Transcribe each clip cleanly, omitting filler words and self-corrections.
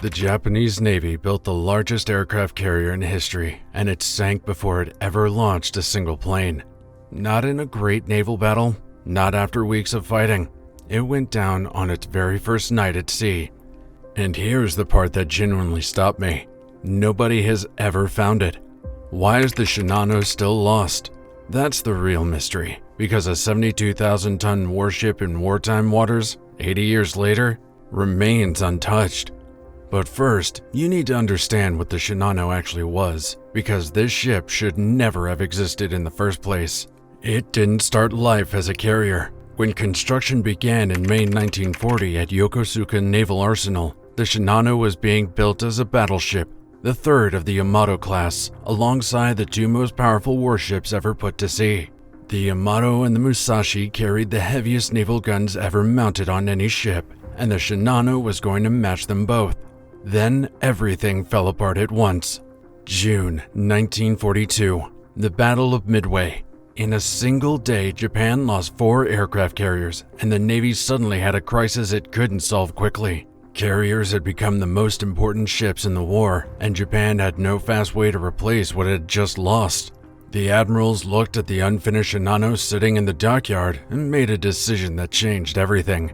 The Japanese Navy built the largest aircraft carrier in history, and it sank before it ever launched a single plane. Not in a great naval battle, not after weeks of fighting. It went down on its very first night at sea. And here's the part that genuinely stopped me. Nobody has ever found it. Why is the Shinano still lost? That's the real mystery, because a 72,000-ton warship in wartime waters, 80 years later, remains untouched. But first, you need to understand what the Shinano actually was, because this ship should never have existed in the first place. It didn't start life as a carrier. When construction began in May 1940 at Yokosuka Naval Arsenal, the Shinano was being built as a battleship, the third of the Yamato class, alongside the two most powerful warships ever put to sea. The Yamato and the Musashi carried the heaviest naval guns ever mounted on any ship, and the Shinano was going to match them both. Then everything fell apart at once. June 1942, the Battle of Midway. In a single day, Japan lost 4 aircraft carriers, and the Navy suddenly had a crisis it couldn't solve quickly. Carriers had become the most important ships in the war, and Japan had no fast way to replace what it had just lost. The admirals looked at the unfinished Shinano sitting in the dockyard and made a decision that changed everything.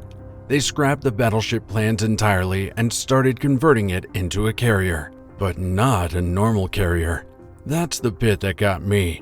They scrapped the battleship plans entirely and started converting it into a carrier, but not a normal carrier. That's the bit that got me.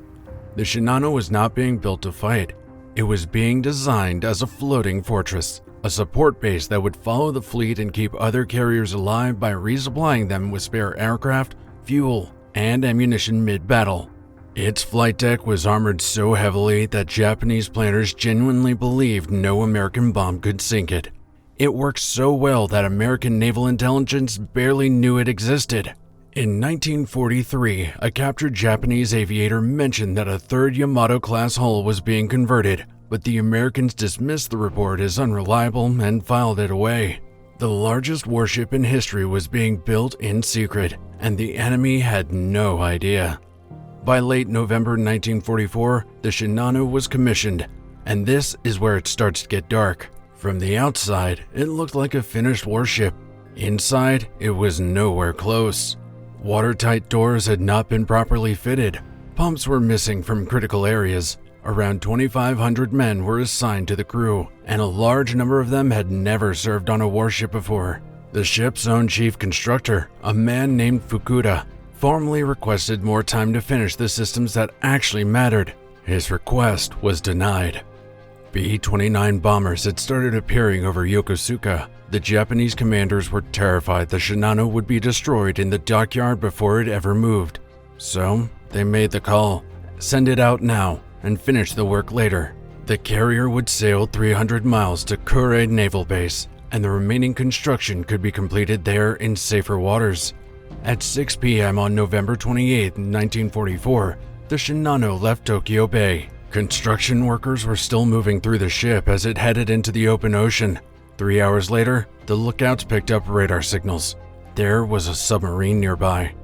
The Shinano was not being built to fight. It was being designed as a floating fortress, a support base that would follow the fleet and keep other carriers alive by resupplying them with spare aircraft, fuel, and ammunition mid-battle. Its flight deck was armored so heavily that Japanese planners genuinely believed no American bomb could sink it. It worked so well that American naval intelligence barely knew it existed. In 1943, a captured Japanese aviator mentioned that a third Yamato-class hull was being converted, but the Americans dismissed the report as unreliable and filed it away. The largest warship in history was being built in secret, and the enemy had no idea. By late November 1944, the Shinano was commissioned, and this is where it starts to get dark. From the outside, it looked like a finished warship. Inside, it was nowhere close. Watertight doors had not been properly fitted. Pumps were missing from critical areas. Around 2,500 men were assigned to the crew, and a large number of them had never served on a warship before. The ship's own chief constructor, a man named Fukuda, formally requested more time to finish the systems that actually mattered. His request was denied. B-29 bombers had started appearing over Yokosuka. The Japanese commanders were terrified the Shinano would be destroyed in the dockyard before it ever moved. So, they made the call. Send it out now and finish the work later. The carrier would sail 300 miles to Kure Naval Base, and the remaining construction could be completed there in safer waters. At 6 p.m. on November 28, 1944, the Shinano left Tokyo Bay. Construction workers were still moving through the ship as it headed into the open ocean. 3 hours later, the lookouts picked up radar signals. There was a submarine nearby.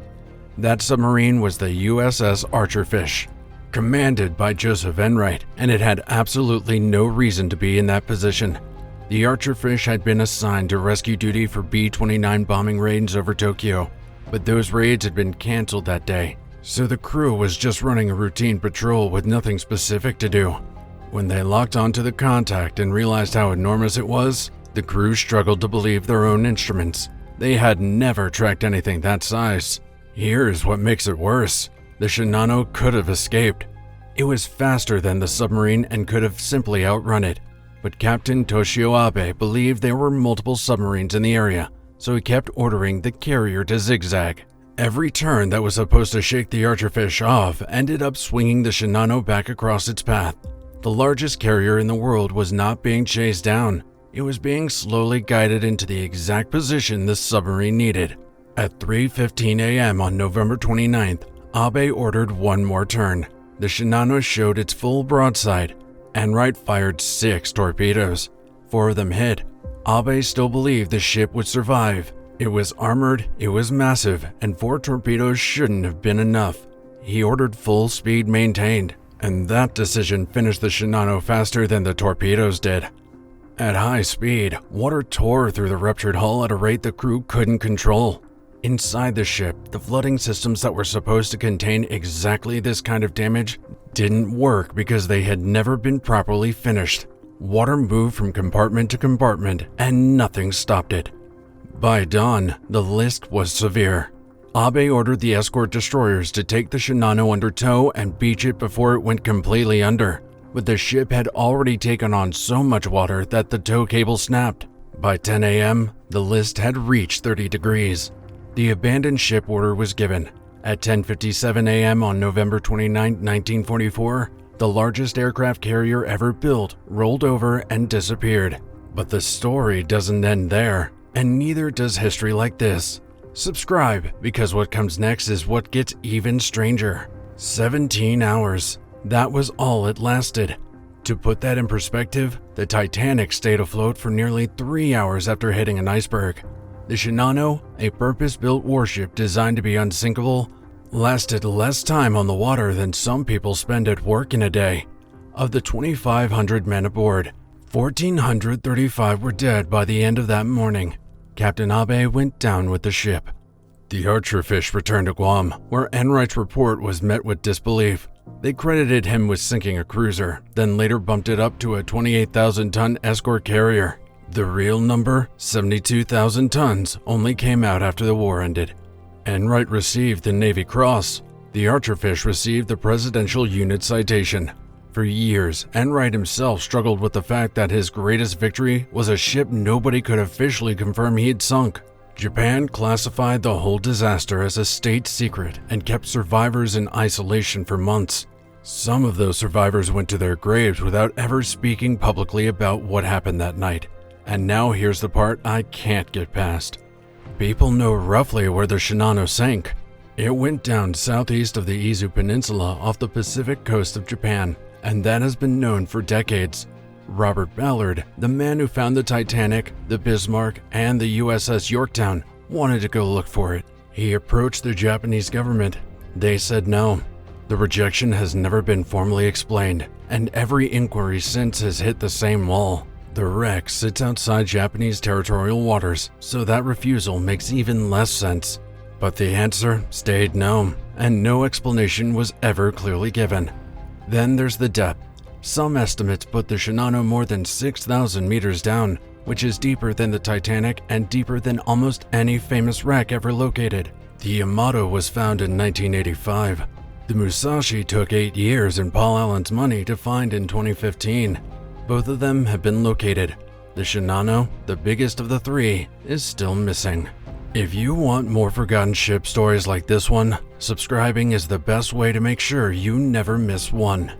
That submarine was the USS Archerfish, commanded by Joseph Enright, and it had absolutely no reason to be in that position. The Archerfish had been assigned to rescue duty for B-29 bombing raids over Tokyo, but those raids had been canceled that day, so the crew was just running a routine patrol with nothing specific to do. When they locked onto the contact and realized how enormous it was, the crew struggled to believe their own instruments. They had never tracked anything that size. Here's what makes it worse. The Shinano could have escaped. It was faster than the submarine and could have simply outrun it. But Captain Toshio Abe believed there were multiple submarines in the area, so he kept ordering the carrier to zigzag. Every turn that was supposed to shake the Archerfish off ended up swinging the Shinano back across its path. The largest carrier in the world was not being chased down. It was being slowly guided into the exact position the submarine needed. At 3:15 a.m. on November 29th, Abe ordered one more turn. The Shinano showed its full broadside. Enright fired 6 torpedoes. 4 of them hit. Abe still believed the ship would survive. It was armored, it was massive, and 4 torpedoes shouldn't have been enough. He ordered full speed maintained, and that decision finished the Shinano faster than the torpedoes did. At high speed, water tore through the ruptured hull at a rate the crew couldn't control. Inside the ship, the flooding systems that were supposed to contain exactly this kind of damage didn't work because they had never been properly finished. Water moved from compartment to compartment, and nothing stopped it. By dawn, the list was severe. Abe ordered the escort destroyers to take the Shinano under tow and beach it before it went completely under, but the ship had already taken on so much water that the tow cable snapped. By 10 a.m., the list had reached 30 degrees. The abandoned ship order was given. At 10:57 a.m. on November 29, 1944, the largest aircraft carrier ever built rolled over and disappeared. But the story doesn't end there, and neither does history like this. Subscribe, because what comes next is what gets even stranger. 17 hours. That was all it lasted. To put that in perspective, the Titanic stayed afloat for nearly 3 hours after hitting an iceberg. The Shinano, a purpose-built warship designed to be unsinkable, lasted less time on the water than some people spend at work in a day. Of the 2,500 men aboard, 1,435 were dead by the end of that morning. Captain Abe went down with the ship. The Archerfish returned to Guam, where Enright's report was met with disbelief. They credited him with sinking a cruiser, then later bumped it up to a 28,000-ton escort carrier. The real number, 72,000 tons, only came out after the war ended. Enright received the Navy Cross. The Archerfish received the Presidential Unit Citation. For years, Enright himself struggled with the fact that his greatest victory was a ship nobody could officially confirm he'd sunk. Japan classified the whole disaster as a state secret and kept survivors in isolation for months. Some of those survivors went to their graves without ever speaking publicly about what happened that night. And now here's the part I can't get past. People know roughly where the Shinano sank. It went down southeast of the Izu Peninsula off the Pacific coast of Japan, and that has been known for decades. Robert Ballard, the man who found the Titanic, the Bismarck, and the USS Yorktown, wanted to go look for it. He approached the Japanese government. They said no. The rejection has never been formally explained, and every inquiry since has hit the same wall. The wreck sits outside Japanese territorial waters, so that refusal makes even less sense. But the answer stayed no, and no explanation was ever clearly given. Then there's the depth. Some estimates put the Shinano more than 6,000 meters down, which is deeper than the Titanic and deeper than almost any famous wreck ever located. The Yamato was found in 1985. The Musashi took 8 years and Paul Allen's money to find in 2015. Both of them have been located. The Shinano, the biggest of the three, is still missing. If you want more forgotten ship stories like this one, subscribing is the best way to make sure you never miss one.